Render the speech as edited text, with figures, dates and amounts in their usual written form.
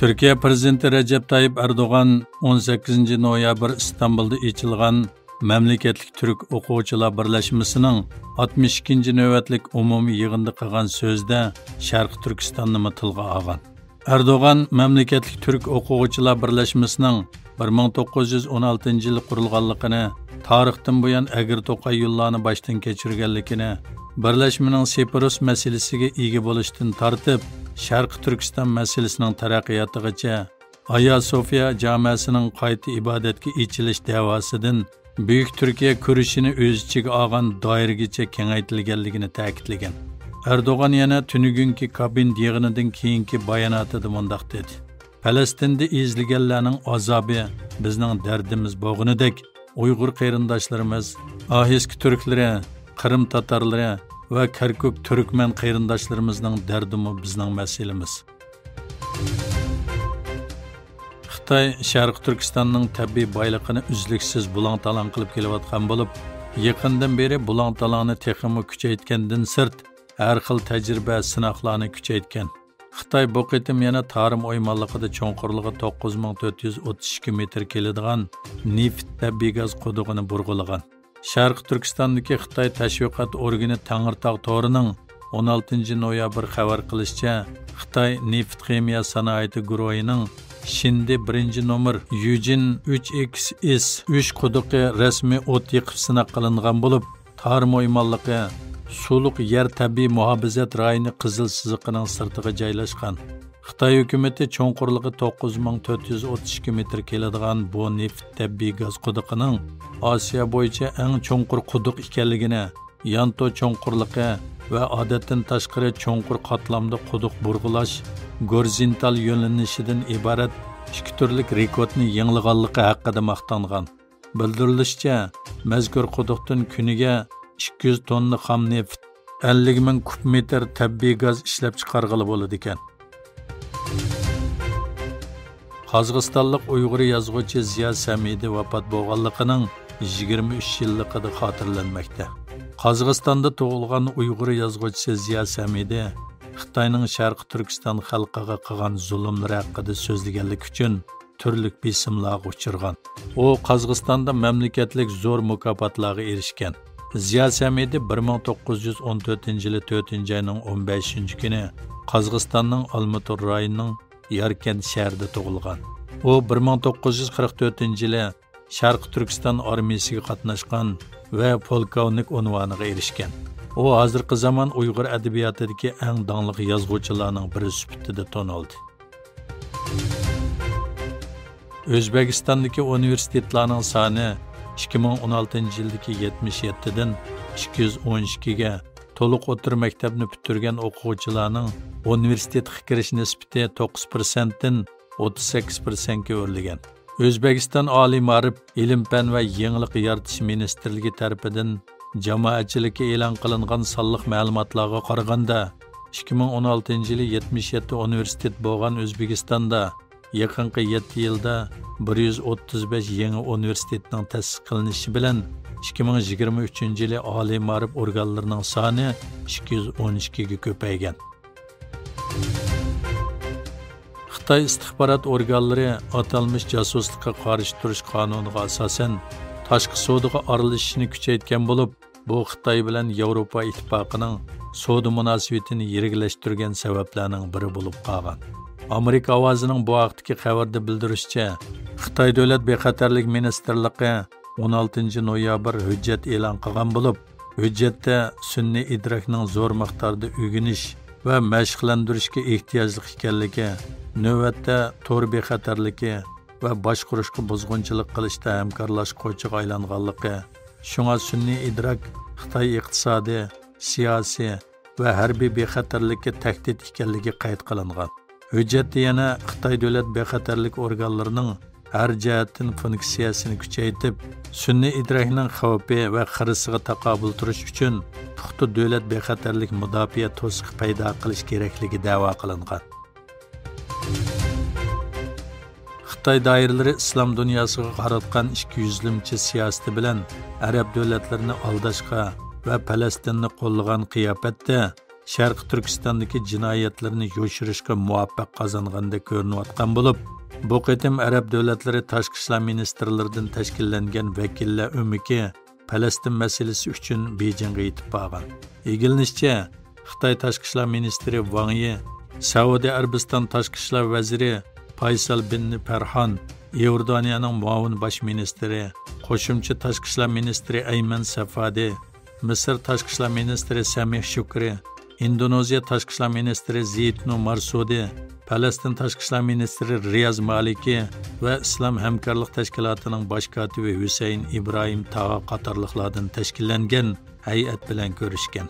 Türkiye Prezidenti Recep Tayyip Erdoğan 18 noyabr İstanbul'da açılgan Memleketlik Türk O'quvchilar Birleşmesining 62 navbatlik umumiy yig'inida qilgan so'zda Sharq Turkistonni tilga olgan. Erdoğan Memleketlik Türk O'quvchilar Birleşmesining 1916-yil qurilganligini, tarixdan buyon agir to'qay yo'llarni boshdan kechirganligini, birlashmaning Separus masalasiga ega bo'lishdan tortib Sharq Turkiston masalasining taraqqiyotigacha Aya Sofiya jamiyasining qayta ibodatga ichilish davosidan Buyuk Türkiye kurishini o'z ichiga olgan doiragacha kengaytirilganligini ta'kidlagan. Erdo'g'an yana tunugunki kabin yig'inidan keyingi bayonotida mundaq dedi: Falastinda ezilganlarning azobi bizning dardimiz bo'lganidek, Uyg'ur qarindoshlarimiz, Ahiski turklari, Qrim tatarlari va Kirkuk turkman qarindoshlarimizning dardimi bizning masalamiz. Xitoy Sharq Turkistonning tabiiy boyligini uzluksiz bulang-talang qilib kelayotgan bo'lib, yaqindan beri bulang-talangni texmi kuchaytgandan sirt har xil tajriba sinoqlarni kuchaytgan. Xitoy bu qitim yana tarim o'ymonligida cho'nqurligi 9432 metr keladigan neft tabiiy gaz qudug'ini burg'ulagan. Sharq Turkistondagi Xitoy tashviqot organi Tangirtog' to'rining 16 noyabr xabar qilishicha, Xitoy neft ximiya sanoati guruhining Şimdi 1-nomer Yujin 3XS 3 quduqi rasmiy o't yiqib sinaq qilingan bo'lib, tarim o'ymonligi suluq yer tabiiy muhofazat rayoni qizil siziqining sirtiga joylashgan. Xitoy hukumati cho'nqurligi 9432 metr keladigan bu neft tabiiy gaz quduqining Osiyo bo'yicha eng cho'nqur quduq ekanligini, Yanto cho'nqurligi va odatdan tashqari cho'nqur qatlamda quduq burg'ulash gorizontal yo'nalishidan iborat ikki turlik rekordni yangilaganligi haqida maqtangan. Bildirilishicha, mazkur quduqdan kuniga 200 tonna xam neft, 50 ming kub metr tabiiy gaz ishlab chiqarg'ili bo'ladi ekan. Qozog'istonlik Uyg'ur yozuvchi Ziya Samidi vafot bo'lganligining 23 yilligida xotirlanmoqda. Qozog'istonda tug'ilgan Uyg'ur yozuvchisi Ziya Samidi Xitoyning Sharq Turkiston xalqiga qilgan zulmlari haqida so'zlaganlik uchun turli besimlarga uchirgan. U Qozog'istonda mamlakatlik zo'r mukofotlarga erishgan. Ziya Samidi 1914-yil 4-oyning 15-kuni Qozog'istonning Olmao't rayonining Yarkent shahrida tug'ilgan. U 1944-yili Sharq Turkiston armiyasiga qatnashgan va polkovnik unvoniga erishgan. U hozirgi zamon Uyg'ur adabiyotidagi eng dongli yozuvchilarning biri sifatida tanildi. O'zbekistondagi universitetlarning soni 2016-yildagi 77 dan 212 ga, to'liq o'rta maktabni bitirgan o'quvchilarning universitetga kirish nisbati 9% dan 38% ga o'rlagan. O'zbekiston Oliy ma'rif, ilm-fan va yangilik yaratish ministrligi tomonidan jamoatchilikka e'lon qilingan sonliq ma'lumotlarga qaraganda 2016-yili 77 universitet bo'lgan O'zbekistonda yaqinqi 7 yilda 135 yangi universitetning ta'sis qilinishi bilan 2023-yili oliy ma'rif organlarining soni 212 ga ko'paygan. Xitoy istixborot organlari atalmish josuslikqa qarshi turish qonuniga asosan tashqi savdoga aralashishni kuchaytgan bo'lib, bu Xitoy bilan Yevropa ittifoqining savdo munosabatini yirgilashtirgan sabablarning biri bo'lib qolgan. Amerika ovozining bu vaqtdagi xabarda bildirishicha, Xitoy davlat bexatarlik ministrligi 16 noyabr hujjat e'lon qilgan bo'lib, hujjatda sun'iy idrokning zo'r miqdorda o'rganish va mashqlantirishga ehtiyojli ekanligi, navbatda to'r bexatarligi va boshqarishga buzg'unchilik qilishda hamkorlashuvchiga aylanganligi, shunga sun'iy idrok Xitoy iqtisodiy, siyosiy va harbiy bexatarlikka tahdid ekanligi qayd qilingan. Hujjatda yana Xitoy davlat bexatarlik organlarining har jihatdan funksiyasini kuchaytirib, sun'iy idrokning xavfi va xirisiga taqobil turish uchun puxta davlat bexatarlik mudofaa to'siqi paydo qilish kerakligi da'vo qilingan. Xitoy doiralari islom dunyosiga qaratgan 200limchi siyosati bilan arab davlatlarini aldashga va Falastinni qo'llagan qiyofatda Sharqi Turkistondagi jinoyatlarni yo'shirishga muvaffaq qozongandek ko'rinayotgan bo'lib, bu qitim arab davlatlari tashqi ishlar ministrlaridan tashkillangan vakillar o'miki Falastin masalasi uchun Bejingga yetib borgan. Egilinishcha, Xitoy tashqi ishlar ministri Wang Yi, Saudiya Arabiston tashqi ishlar vaziri Faysal bin Farhan, Iordaniyaning muavin bosh ministri, qo'shimcha tashqi ishlar ministri Ayman Safadi, Misr tashqi ishlar ministri Samih Shukri, Indoneziya tashqi ishlar ministri Zeytno Marsudi, Falastin tashqi ishlar ministri Riyaz Maliki va Islom hamkorlik tashkilotining bosh kotibi Husayn Ibrohim Taha qatorliqlardan tashkillangan hay'at bilan ko'rishgan.